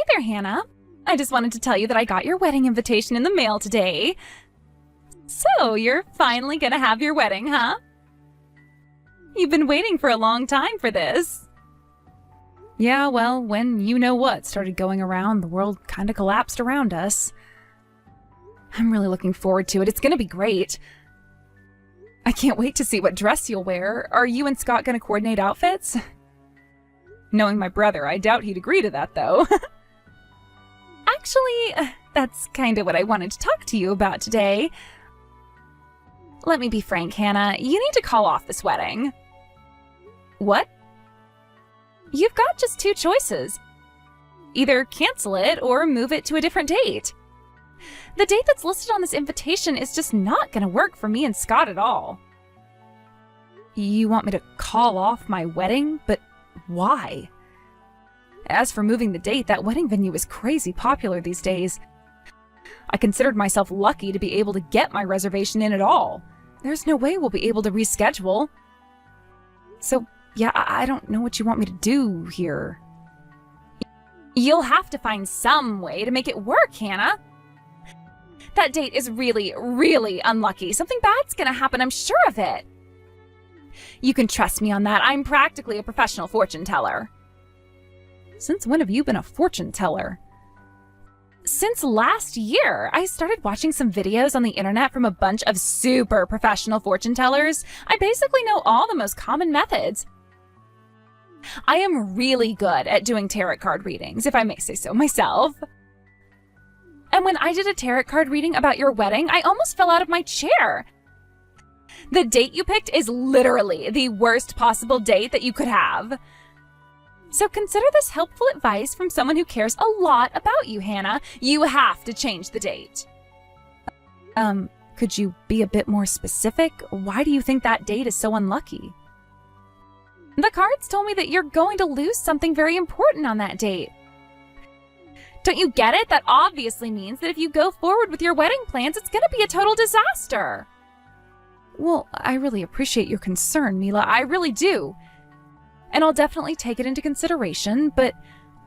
there, Hannah. I just wanted to tell you that I got your wedding invitation in the mail today. So, you're finally gonna have your wedding, huh? You've been waiting for a long time for this. Yeah, well, when you-know-what started going around, the world kinda collapsed around us. I'm really looking forward to it. It's gonna be great. I can't wait to see what dress you'll wear. Are you and Scott gonna coordinate outfits? Knowing my brother, I doubt he'd agree to that, though. Actually, that's kinda what I wanted to talk to you about today. Let me be frank, Hannah. You need to call off this wedding. What? You've got just two choices. Either cancel it or move it to a different date. The date that's listed on this invitation is just not gonna work for me and Scott at all. You want me to call off my wedding? But why? As for moving the date, that wedding venue is crazy popular these days. I considered myself lucky to be able to get my reservation in at all. There's no way we'll be able to reschedule. So, yeah, I don't know what you want me to do here. You'll have to find some way to make it work, Hannah. That date is really, really unlucky. Something bad's gonna happen, I'm sure of it. You can trust me on that. I'm practically a professional fortune teller. Since when have you been a fortune teller? Since last year. I started watching some videos on the internet from a bunch of super professional fortune tellers. I basically know all the most common methods. I am really good at doing tarot card readings, if I may say so myself. And when I did a tarot card reading about your wedding, I almost fell out of my chair. The date you picked is literally the worst possible date that you could have. So consider this helpful advice from someone who cares a lot about you, Hannah. You have to change the date. Could you be a bit more specific? Why do you think that date is so unlucky? The cards told me that you're going to lose something very important on that date. Don't you get it? That obviously means that if you go forward with your wedding plans, it's going to be a total disaster. Well, I really appreciate your concern, Mila. I really do. And I'll definitely take it into consideration, but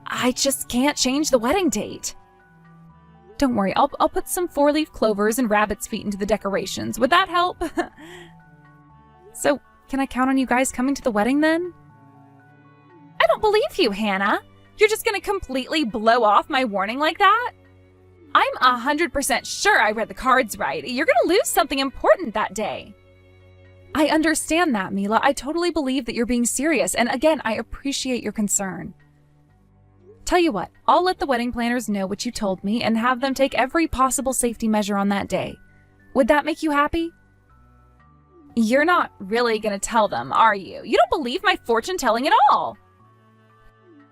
I just can't change the wedding date. Don't worry, I'll put some 4-leaf clovers and rabbit's feet into the decorations. Would that help? So, can I count on you guys coming to the wedding then? I don't believe you, Hannah. You're just gonna completely blow off my warning like that? I'm 100% sure I read the cards right. You're gonna lose something important that day. I understand that, Mila. I totally believe that you're being serious, and again, I appreciate your concern. Tell you what, I'll let the wedding planners know what you told me and have them take every possible safety measure on that day. Would that make you happy? You're not really gonna tell them, are you? You don't believe my fortune telling at all.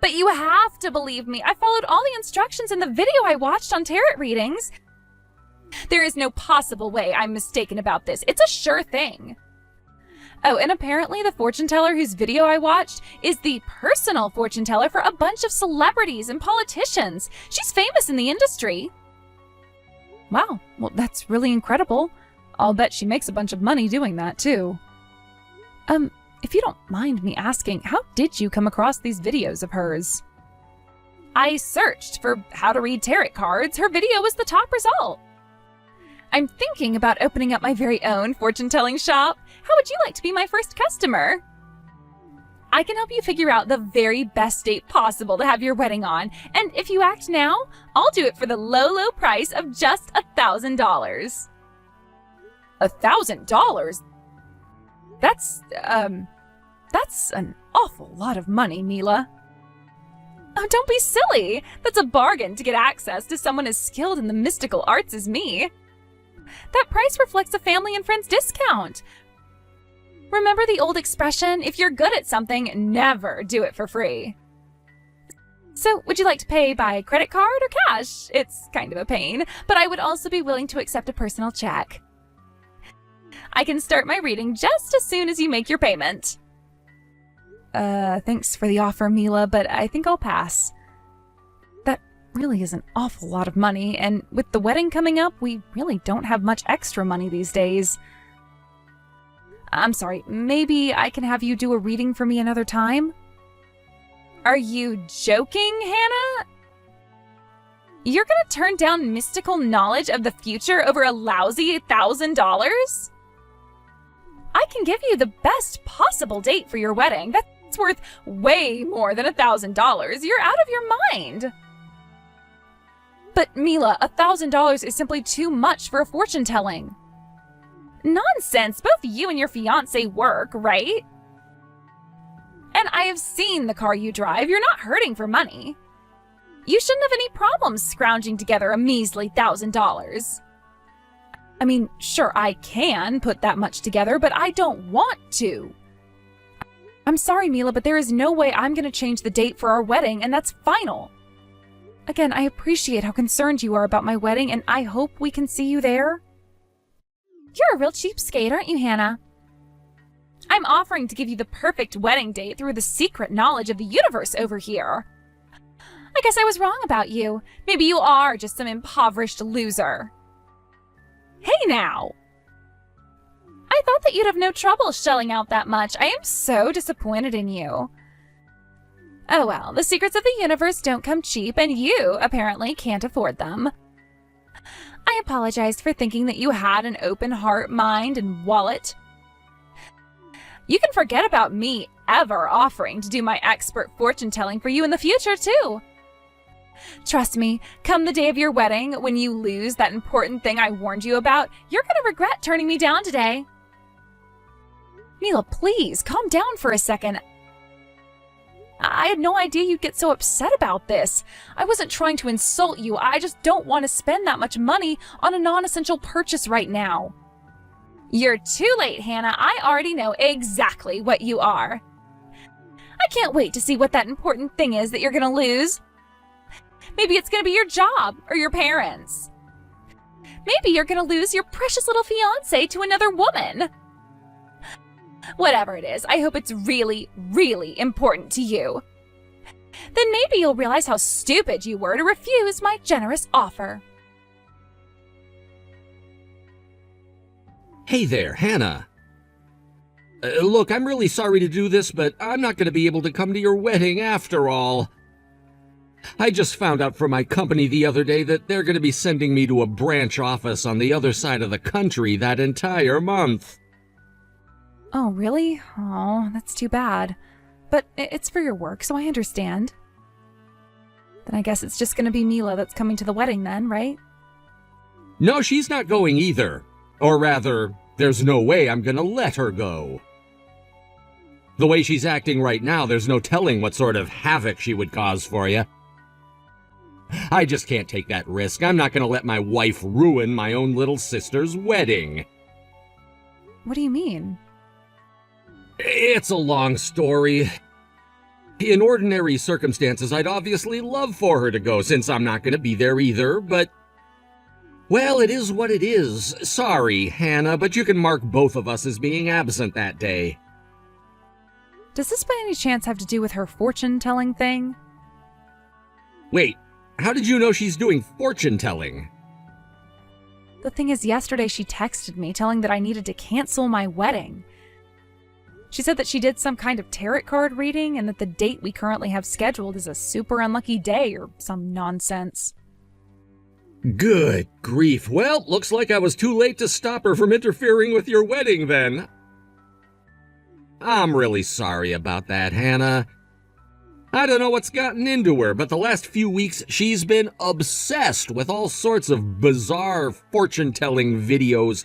But you have to believe me. I followed all the instructions in the video I watched on tarot readings. There is no possible way I'm mistaken about this. It's a sure thing. Oh, and apparently the fortune teller whose video I watched is the personal fortune teller for a bunch of celebrities and politicians. She's famous in the industry. Wow, well, that's really incredible. I'll bet she makes a bunch of money doing that, too. If you don't mind me asking, how did you come across these videos of hers? I searched for how to read tarot cards. Her video was the top result. I'm thinking about opening up my very own fortune-telling shop. How would you like to be my first customer? I can help you figure out the very best date possible to have your wedding on, and if you act now, I'll do it for the low, low price of just $1,000. $1,000? That's an awful lot of money, Mila. Oh, don't be silly. That's a bargain to get access to someone as skilled in the mystical arts as me. That price reflects a family and friends discount. Remember the old expression, if you're good at something, never do it for free. So, would you like to pay by credit card or cash? It's kind of a pain, but I would also be willing to accept a personal check. I can start my reading just as soon as you make your payment. Thanks for the offer, Mila, but I think I'll pass. That really is an awful lot of money, and with the wedding coming up, we really don't have much extra money these days. I'm sorry, maybe I can have you do a reading for me another time? Are you joking, Hannah? You're gonna turn down mystical knowledge of the future over a lousy $1,000? I can give you the best possible date for your wedding. That's worth way more than $1,000. You're out of your mind. But Mila, $1,000 is simply too much for a fortune telling. Nonsense, both you and your fiancé work, right? And I have seen the car you drive. You're not hurting for money. You shouldn't have any problems scrounging together a measly $1,000. I mean, sure, I can put that much together, but I don't want to. I'm sorry, Mila, but there is no way I'm going to change the date for our wedding, and that's final. Again, I appreciate how concerned you are about my wedding, and I hope we can see you there. You're a real cheapskate, aren't you, Hannah? I'm offering to give you the perfect wedding date through the secret knowledge of the universe over here. I guess I was wrong about you. Maybe you are just some impoverished loser. Hey now! I thought that you'd have no trouble shelling out that much. I am so disappointed in you. Oh well, the secrets of the universe don't come cheap, and you apparently can't afford them. I apologize for thinking that you had an open heart, mind, and wallet. You can forget about me ever offering to do my expert fortune telling for you in the future, too. Trust me, come the day of your wedding, when you lose that important thing I warned you about, you're going to regret turning me down today. Mila, please, calm down for a second. I had no idea you'd get so upset about this. I wasn't trying to insult you. I just don't want to spend that much money on a non-essential purchase right now. You're too late, Hannah. I already know exactly what you are. I can't wait to see what that important thing is that you're going to lose. Maybe it's going to be your job or your parents. Maybe you're going to lose your precious little fiancé to another woman. Whatever it is, I hope it's really, really important to you. Then maybe you'll realize how stupid you were to refuse my generous offer. Hey there, Hannah. Look, I'm really sorry to do this, but I'm not going to be able to come to your wedding after all. I just found out from my company the other day that they're going to be sending me to a branch office on the other side of the country that entire month. Oh, really? Oh, that's too bad. But it's for your work, so I understand. Then I guess it's just going to be Mila that's coming to the wedding then, right? No, she's not going either. Or rather, there's no way I'm going to let her go. The way she's acting right now, there's no telling what sort of havoc she would cause for you. I just can't take that risk. I'm not going to let my wife ruin my own little sister's wedding. What do you mean? It's a long story. In ordinary circumstances, I'd obviously love for her to go, since I'm not going to be there either, but... well, it is what it is. Sorry, Hannah, but you can mark both of us as being absent that day. Does this by any chance have to do with her fortune-telling thing? Wait, how did you know she's doing fortune-telling? The thing is, yesterday she texted me telling that I needed to cancel my wedding. She said that she did some kind of tarot card reading and that the date we currently have scheduled is a super unlucky day or some nonsense. Good grief. Well, looks like I was too late to stop her from interfering with your wedding then. I'm really sorry about that, Hannah. I don't know what's gotten into her, but the last few weeks she's been obsessed with all sorts of bizarre fortune-telling videos.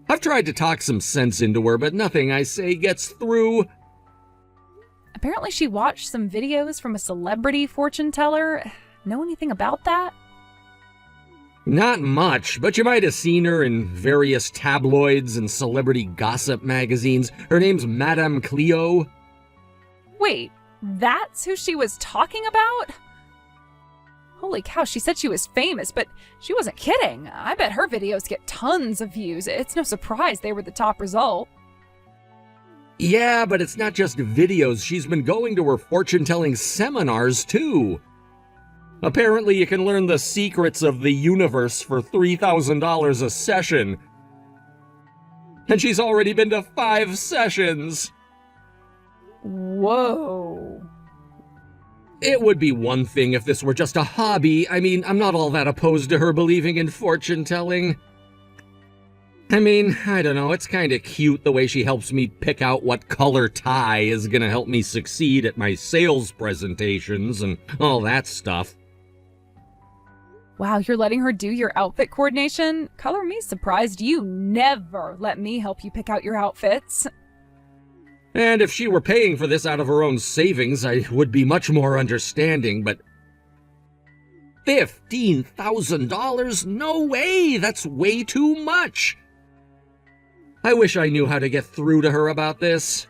I've tried to talk some sense into her, but nothing I say gets through. Apparently she watched some videos from a celebrity fortune teller. Know anything about that? Not much, but you might have seen her in various tabloids and celebrity gossip magazines. Her name's Madame Cleo. Wait, that's who she was talking about? Holy cow, she said she was famous, but she wasn't kidding. I bet her videos get tons of views. It's no surprise they were the top result. Yeah, but it's not just videos. She's been going to her fortune-telling seminars, too. Apparently, you can learn the secrets of the universe for $3,000 a session. And she's already been to 5 sessions. Whoa. It would be one thing if this were just a hobby. I mean, I'm not all that opposed to her believing in fortune-telling. I mean, I don't know, it's kinda cute the way she helps me pick out what color tie is gonna help me succeed at my sales presentations and all that stuff. Wow, you're letting her do your outfit coordination? Color me surprised. You never let me help you pick out your outfits. And if she were paying for this out of her own savings, I would be much more understanding, but $15,000? No way! That's way too much! I wish I knew how to get through to her about this.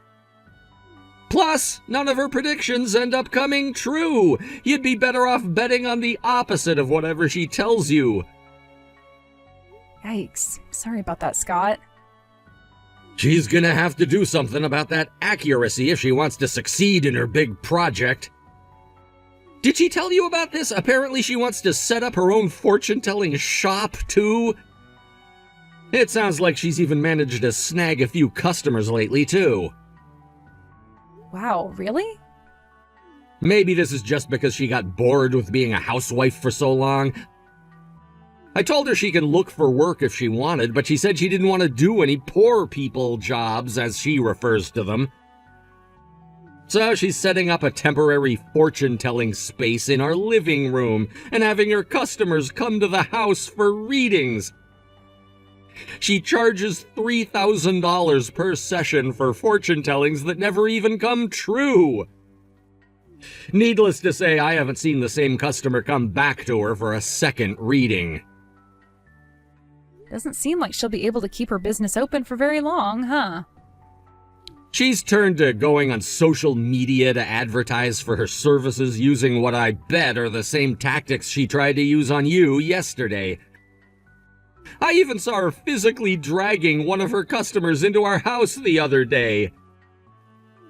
Plus, none of her predictions end up coming true. You'd be better off betting on the opposite of whatever she tells you. Yikes. Sorry about that, Scott. She's gonna have to do something about that accuracy if she wants to succeed in her big project. Did she tell you about this? Apparently she wants to set up her own fortune-telling shop, too. It sounds like she's even managed to snag a few customers lately, too. Wow, really? Maybe this is just because she got bored with being a housewife for so long. I told her she could look for work if she wanted, but she said she didn't want to do any poor people jobs, as she refers to them. So she's setting up a temporary fortune-telling space in our living room and having her customers come to the house for readings. She charges $3,000 per session for fortune-tellings that never even come true. Needless to say, I haven't seen the same customer come back to her for a second reading. Doesn't seem like she'll be able to keep her business open for very long, huh? She's turned to going on social media to advertise for her services using what I bet are the same tactics she tried to use on you yesterday. I even saw her physically dragging one of her customers into our house the other day.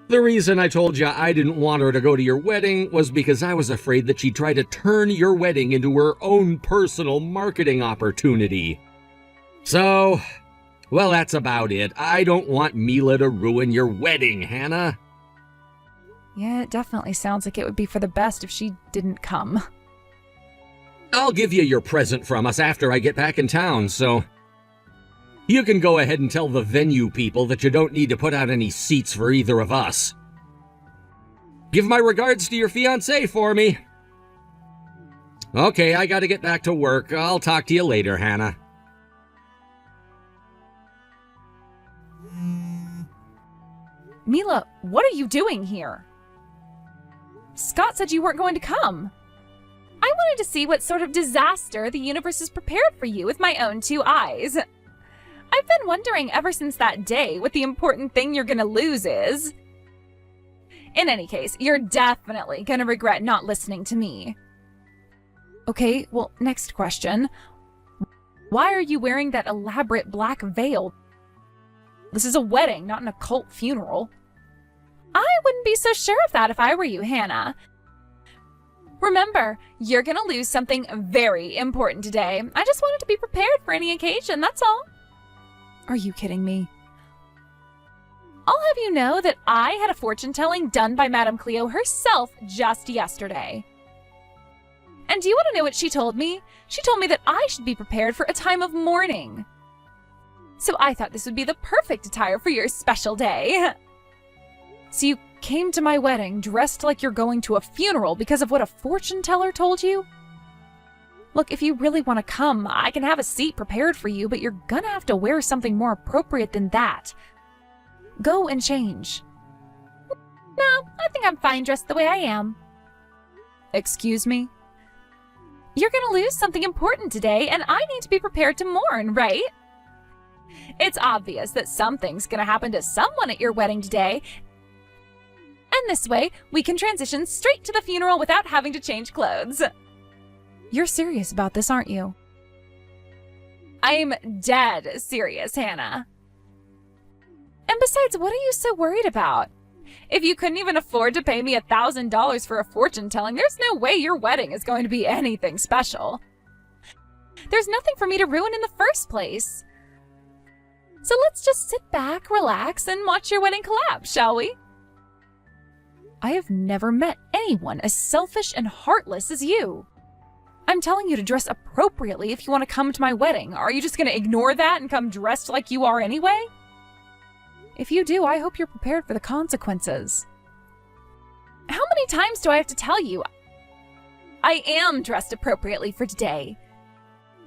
The reason I told you I didn't want her to go to your wedding was because I was afraid that she'd try to turn your wedding into her own personal marketing opportunity. So, well, that's about it. I don't want Mila to ruin your wedding, Hannah. Yeah, it definitely sounds like it would be for the best if she didn't come. I'll give you your present from us after I get back in town, so you can go ahead and tell the venue people that you don't need to put out any seats for either of us. Give my regards to your fiancé for me. Okay, I gotta get back to work. I'll talk to you later, Hannah. Mila, what are you doing here? Scott said you weren't going to come. I wanted to see what sort of disaster the universe has prepared for you with my own two eyes. I've been wondering ever since that day what the important thing you're gonna lose is. In any case, you're definitely gonna regret not listening to me. Okay, well, next question. Why are you wearing that elaborate black veil? This is a wedding, not an occult funeral. I wouldn't be so sure of that if I were you, Hannah. Remember, you're gonna lose something very important today. I just wanted to be prepared for any occasion, that's all. Are you kidding me? I'll have you know that I had a fortune-telling done by Madame Cleo herself just yesterday. And do you want to know what she told me? She told me that I should be prepared for a time of mourning. So I thought this would be the perfect attire for your special day. So you came to my wedding dressed like you're going to a funeral because of what a fortune teller told you? Look, if you really want to come, I can have a seat prepared for you, but you're gonna have to wear something more appropriate than that. Go and change. No, I think I'm fine dressed the way I am. Excuse me? You're gonna lose something important today, and I need to be prepared to mourn, right? It's obvious that something's gonna happen to someone at your wedding today, and this way, we can transition straight to the funeral without having to change clothes. You're serious about this, aren't you? I'm dead serious, Hannah. And besides, what are you so worried about? If you couldn't even afford to pay me $1,000 for a fortune telling, there's no way your wedding is going to be anything special. There's nothing for me to ruin in the first place. So let's just sit back, relax, and watch your wedding collapse, shall we? I have never met anyone as selfish and heartless as you. I'm telling you to dress appropriately if you want to come to my wedding. Are you just going to ignore that and come dressed like you are anyway? If you do, I hope you're prepared for the consequences. How many times do I have to tell you? I am dressed appropriately for today.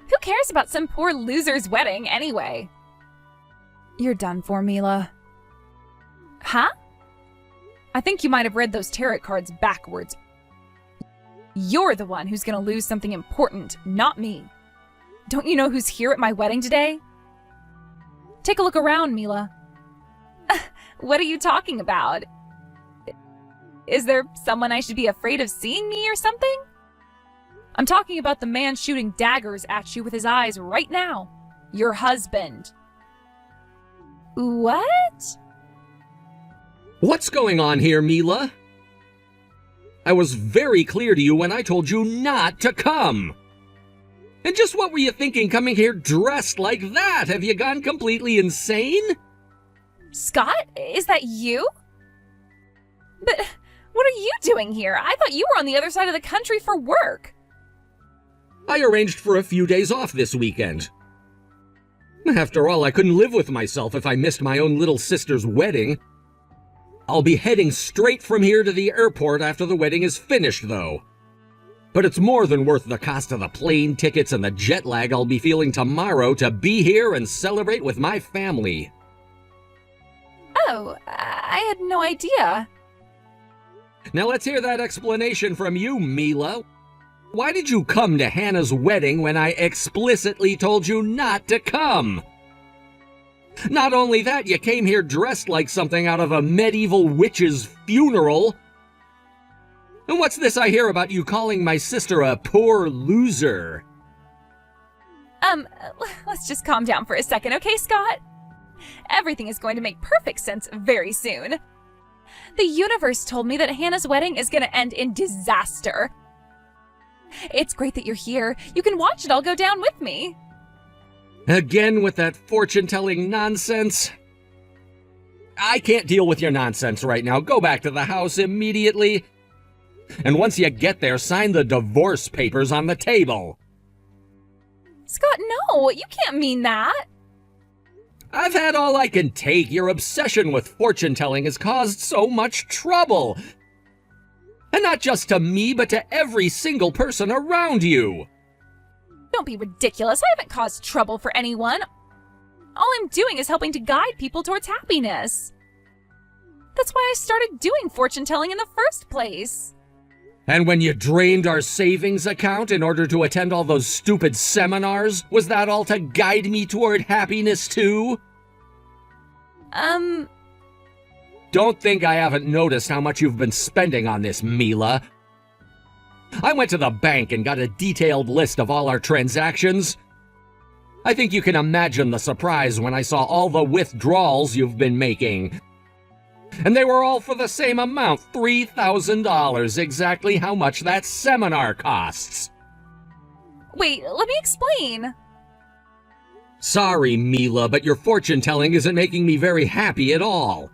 Who cares about some poor loser's wedding anyway? You're done for, Mila. Huh? I think you might have read those tarot cards backwards. You're the one who's gonna lose something important, not me. Don't you know who's here at my wedding today? Take a look around, Mila. What are you talking about? Is there someone I should be afraid of seeing me or something? I'm talking about the man shooting daggers at you with his eyes right now. Your husband. What? What's going on here, Mila? I was very clear to you when I told you not to come. And just what were you thinking coming here dressed like that? Have you gone completely insane? Scott, is that you? But what are you doing here? I thought you were on the other side of the country for work. I arranged for a few days off this weekend. After all, I couldn't live with myself if I missed my own little sister's wedding. I'll be heading straight from here to the airport after the wedding is finished, though. But it's more than worth the cost of the plane tickets and the jet lag I'll be feeling tomorrow to be here and celebrate with my family. Oh, I had no idea. Now let's hear that explanation from you, Mila. Why did you come to Hannah's wedding when I explicitly told you not to come? Not only that, you came here dressed like something out of a medieval witch's funeral. And what's this I hear about you calling my sister a poor loser? Let's just calm down for a second, okay, Scott? Everything is going to make perfect sense very soon. The universe told me that Hannah's wedding is going to end in disaster. It's great that you're here. You can watch it all go down with me. Again with that fortune-telling nonsense? I can't deal with your nonsense right now. Go back to the house immediately. And once you get there, sign the divorce papers on the table. Scott, no, you can't mean that. I've had all I can take. Your obsession with fortune-telling has caused so much trouble. And not just to me, but to every single person around you. Don't be ridiculous. I haven't caused trouble for anyone. All I'm doing is helping to guide people towards happiness. That's why I started doing fortune-telling in the first place. And when you drained our savings account in order to attend all those stupid seminars, was that all to guide me toward happiness too? Don't think I haven't noticed how much you've been spending on this, Mila. I went to the bank and got a detailed list of all our transactions. I think you can imagine the surprise when I saw all the withdrawals you've been making. And they were all for the same amount, $3,000, exactly how much that seminar costs. Wait, let me explain. Sorry, Mila, but your fortune-telling isn't making me very happy at all.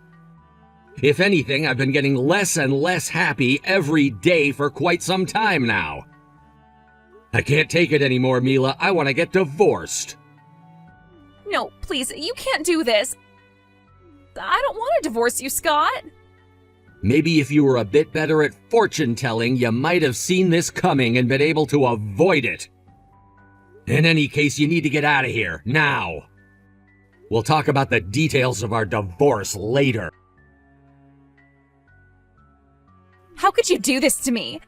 If anything, I've been getting less and less happy every day for quite some time now. I can't take it anymore, Mila. I want to get divorced. No, please, you can't do this. I don't want to divorce you, Scott. Maybe if you were a bit better at fortune-telling, you might have seen this coming and been able to avoid it. In any case, you need to get out of here, now. We'll talk about the details of our divorce later. How could you do this to me?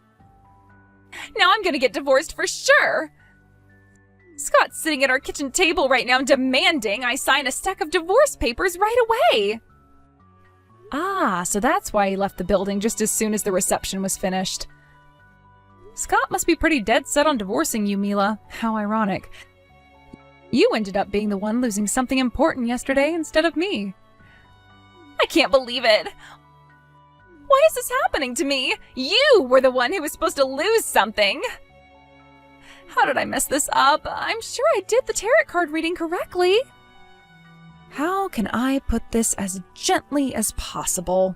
Now I'm gonna get divorced for sure. Scott's sitting at our kitchen table right now demanding I sign a stack of divorce papers right away. Ah, so that's why he left the building just as soon as the reception was finished. Scott must be pretty dead set on divorcing you, Mila. How ironic. You ended up being the one losing something important yesterday instead of me. I can't believe it. Why is this happening to me? You were the one who was supposed to lose something. How did I mess this up? I'm sure I did the tarot card reading correctly. How can I put this as gently as possible?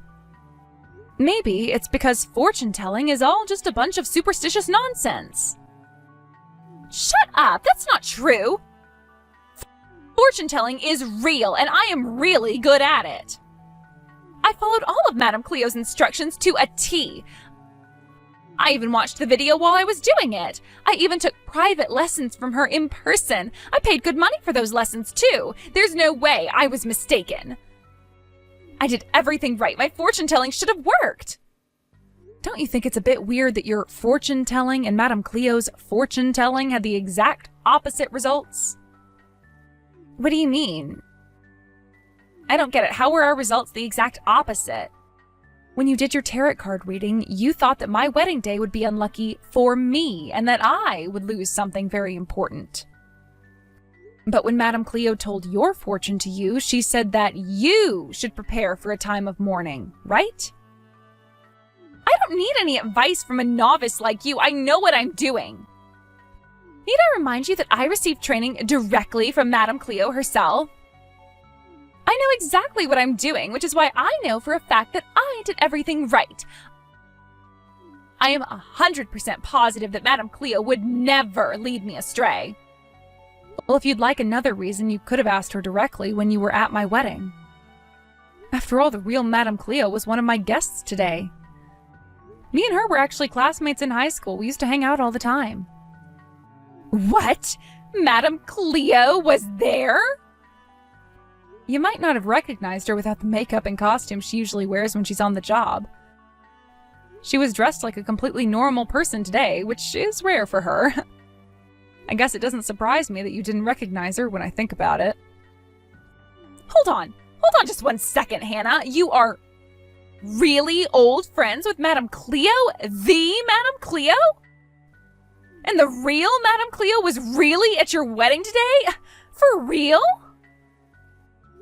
Maybe it's because fortune-telling is all just a bunch of superstitious nonsense. Shut up! That's not true! Fortune-telling is real, and I am really good at it. I followed all of Madame Cleo's instructions to a T. I even watched the video while I was doing it. I even took private lessons from her in person. I paid good money for those lessons, too. There's no way I was mistaken. I did everything right. My fortune-telling should have worked. Don't you think it's a bit weird that your fortune-telling and Madame Cleo's fortune-telling had the exact opposite results? What do you mean? I don't get it. How were our results the exact opposite? When you did your tarot card reading, you thought that my wedding day would be unlucky for me and that I would lose something very important. But when Madame Cleo told your fortune to you, she said that you should prepare for a time of mourning, right? I don't need any advice from a novice like you. I know what I'm doing. Need I remind you that I received training directly from Madame Cleo herself? I know exactly what I'm doing, which is why I know for a fact that I did everything right. I am 100% positive that Madame Cleo would never lead me astray. Well, if you'd like another reason, you could have asked her directly when you were at my wedding. After all, the real Madame Cleo was one of my guests today. Me and her were actually classmates in high school. We used to hang out all the time. What? Madame Cleo was there? You might not have recognized her without the makeup and costume she usually wears when she's on the job. She was dressed like a completely normal person today, which is rare for her. I guess it doesn't surprise me that you didn't recognize her when I think about it. Hold on just 1 second, Hannah. You are really old friends with Madame Cleo? The Madame Cleo? And the real Madame Cleo was really at your wedding today? For real?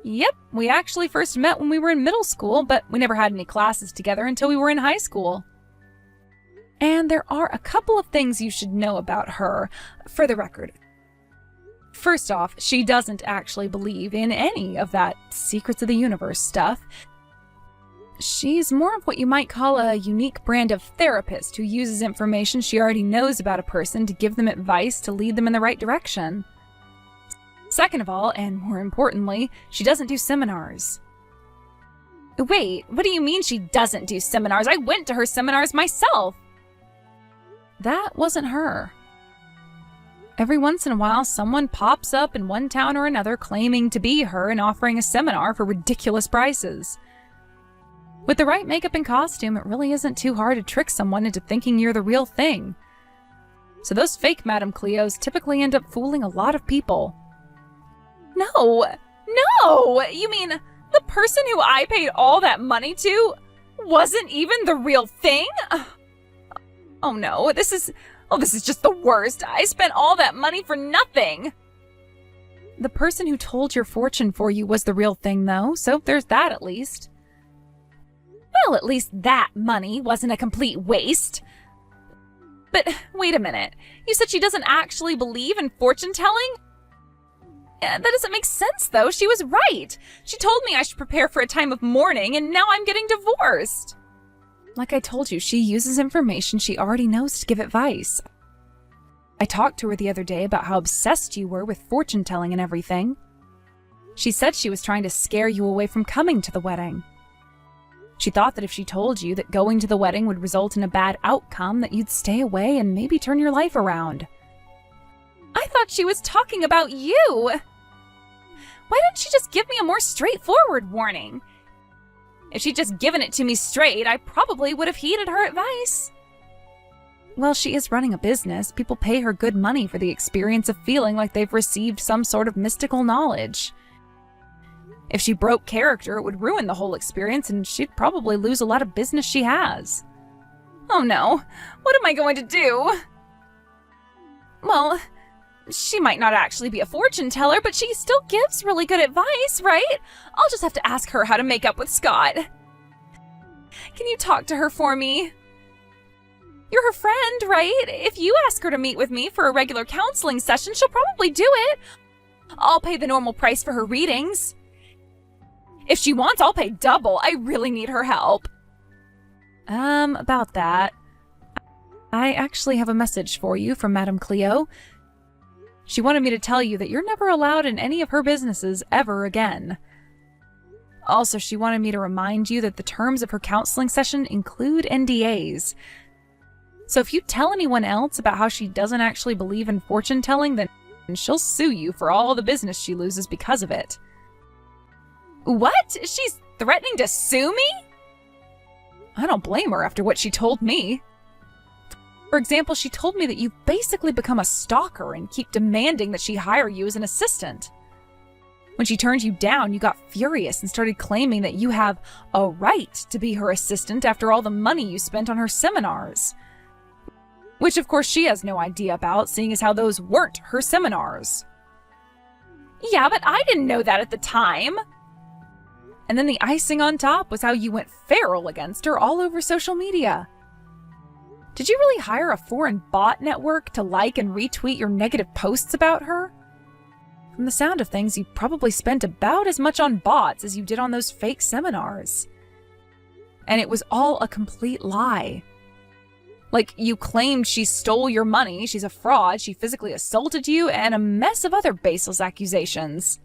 Yep, we actually first met when we were in middle school, but we never had any classes together until we were in high school. And there are a couple of things you should know about her, for the record. First off, she doesn't actually believe in any of that secrets of the universe stuff. She's more of what you might call a unique brand of therapist who uses information she already knows about a person to give them advice to lead them in the right direction. Second of all, and more importantly, she doesn't do seminars. Wait, what do you mean she doesn't do seminars? I went to her seminars myself. That wasn't her. Every once in a while, someone pops up in one town or another claiming to be her and offering a seminar for ridiculous prices. With the right makeup and costume, it really isn't too hard to trick someone into thinking you're the real thing. So those fake Madame Cleos typically end up fooling a lot of people. No! You mean the person who I paid all that money to wasn't even the real thing? Oh no, this is just the worst. I spent all that money for nothing. The person who told your fortune for you was the real thing, though, so there's that at least. Well, at least that money wasn't a complete waste. But wait a minute. You said she doesn't actually believe in fortune-telling? That doesn't make sense, though. She was right. She told me I should prepare for a time of mourning, and now I'm getting divorced. Like I told you, she uses information she already knows to give advice. I talked to her the other day about how obsessed you were with fortune-telling and everything. She said she was trying to scare you away from coming to the wedding. She thought that if she told you that going to the wedding would result in a bad outcome, that you'd stay away and maybe turn your life around. I thought she was talking about you. Why didn't she just give me a more straightforward warning? If she'd just given it to me straight, I probably would have heeded her advice. Well, she is running a business. People pay her good money for the experience of feeling like they've received some sort of mystical knowledge. If she broke character, it would ruin the whole experience, and she'd probably lose a lot of business she has. Oh no, what am I going to do? Well, she might not actually be a fortune teller, but she still gives really good advice, right? I'll just have to ask her how to make up with Scott. Can you talk to her for me? You're her friend, right? If you ask her to meet with me for a regular counseling session, she'll probably do it. I'll pay the normal price for her readings. If she wants, I'll pay double. I really need her help. About that. I actually have a message for you from Madame Cleo. She wanted me to tell you that you're never allowed in any of her businesses ever again. Also, she wanted me to remind you that the terms of her counseling session include NDAs. So if you tell anyone else about how she doesn't actually believe in fortune telling, then she'll sue you for all the business she loses because of it. What? She's threatening to sue me? I don't blame her after what she told me. For example, she told me that you've basically become a stalker and keep demanding that she hire you as an assistant. When she turned you down, you got furious and started claiming that you have a right to be her assistant after all the money you spent on her seminars. Which, of course, she has no idea about, seeing as how those weren't her seminars. Yeah, but I didn't know that at the time. And then the icing on top was how you went feral against her all over social media. Did you really hire a foreign bot network to like and retweet your negative posts about her? From the sound of things, you probably spent about as much on bots as you did on those fake seminars. And it was all a complete lie. Like, you claimed she stole your money, she's a fraud, she physically assaulted you, and a mess of other baseless accusations.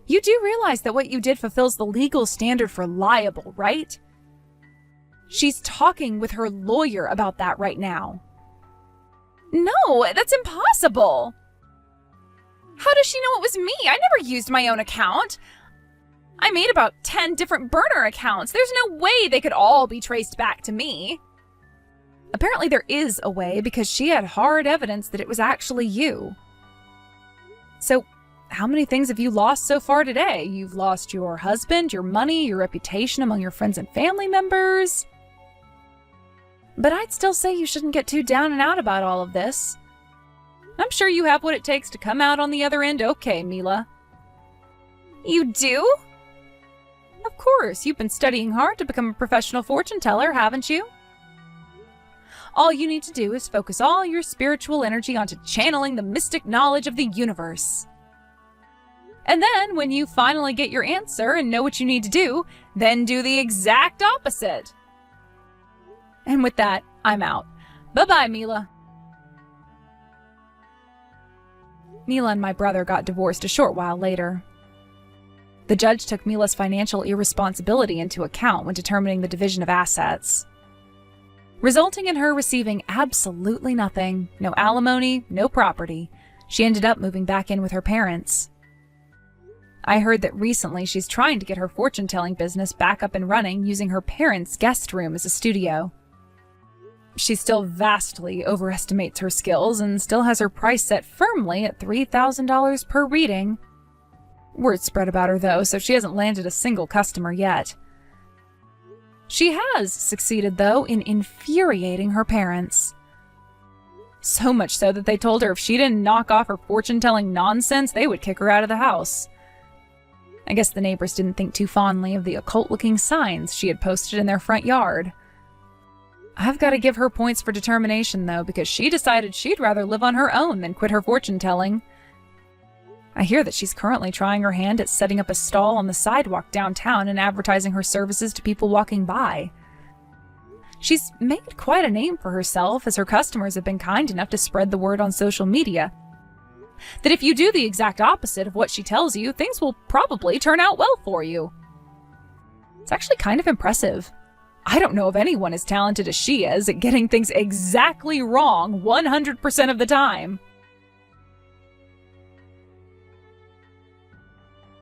You do realize that what you did fulfills the legal standard for liable, right? She's talking with her lawyer about that right now. No, that's impossible. How does she know it was me? I never used my own account. I made about 10 different burner accounts. There's no way they could all be traced back to me. Apparently there is a way, because she had hard evidence that it was actually you. So, how many things have you lost so far today? You've lost your husband, your money, your reputation among your friends and family members. But I'd still say you shouldn't get too down and out about all of this. I'm sure you have what it takes to come out on the other end okay, Mila. You do? Of course, you've been studying hard to become a professional fortune teller, haven't you? All you need to do is focus all your spiritual energy onto channeling the mystic knowledge of the universe. And then, when you finally get your answer and know what you need to do, then do the exact opposite. And with that, I'm out. Bye-bye, Mila. Mila and my brother got divorced a short while later. The judge took Mila's financial irresponsibility into account when determining the division of assets, resulting in her receiving absolutely nothing. No alimony, no property. She ended up moving back in with her parents. I heard that recently she's trying to get her fortune-telling business back up and running using her parents' guest room as a studio. She still vastly overestimates her skills and still has her price set firmly at $3,000 per reading. Word spread about her, though, so she hasn't landed a single customer yet. She has succeeded, though, in infuriating her parents. So much so that they told her if she didn't knock off her fortune-telling nonsense, they would kick her out of the house. I guess the neighbors didn't think too fondly of the occult-looking signs she had posted in their front yard. I've got to give her points for determination, though, because she decided she'd rather live on her own than quit her fortune-telling. I hear that she's currently trying her hand at setting up a stall on the sidewalk downtown and advertising her services to people walking by. She's made quite a name for herself, as her customers have been kind enough to spread the word on social media that if you do the exact opposite of what she tells you, things will probably turn out well for you. It's actually kind of impressive. I don't know of anyone as talented as she is at getting things exactly wrong 100% of the time.